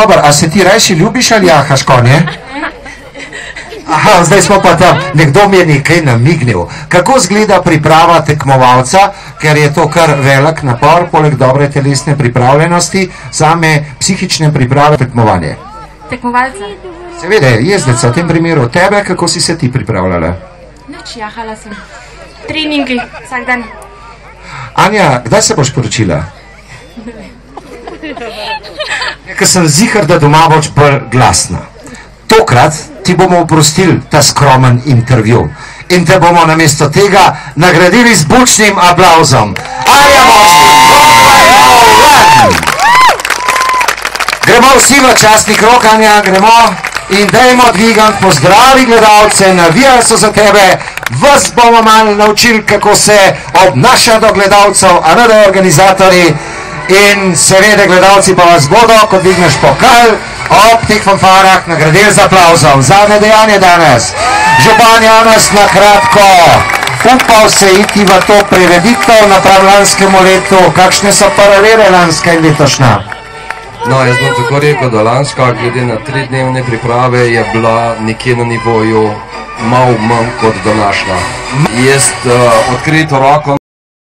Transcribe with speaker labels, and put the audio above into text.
Speaker 1: Dobar, a se ti rajši ljubiš ali jahaš konje? Aha, zdaj smo pa tam. Nekdo mi je nekaj namignil. Kako zgleda priprava tekmovalca, ker je to kar velik napor, poleg dobre telesne pripravljenosti, same psihične priprave tekmovanje?
Speaker 2: Tekmovalca?
Speaker 1: Seveda, jezdeca, v tem primeru tebe, kako si se ti pripravljala?
Speaker 2: Nič, jahala sem. Treningi, vsak dan.
Speaker 1: Anja, kdaj se boš poročila? Ker sem zihar, da doma boš bolj glasna. Tokrat ti bomo oprostili ta skromen intervju in te bomo namesto tega nagradili z bučnim aplauzom. Anja Mošnik, gremo vsi v častni krog, Anja, gremo in dajmo dvigant, pozdravi gledalce, navijali so za tebe, vas bomo malo naučili, kako se obnaša do gledalcev, a ne da organizatorji. In seveda gledalci pa vas bodo, ko dvigneš pokal, ob teh fanfarah nagradili z aplauzom. Zadnje dejanje danes. Župan Janez na kratko upal se iti v to prireditev napram lanskemu letu. Kakšne so paralele lanska in letošnja?
Speaker 3: No, jaz bom tako rekel, da lanska, glede na 3-dnevne priprave, je bila nekje na nivoju malo manj kot današnja. Jaz odkrito roko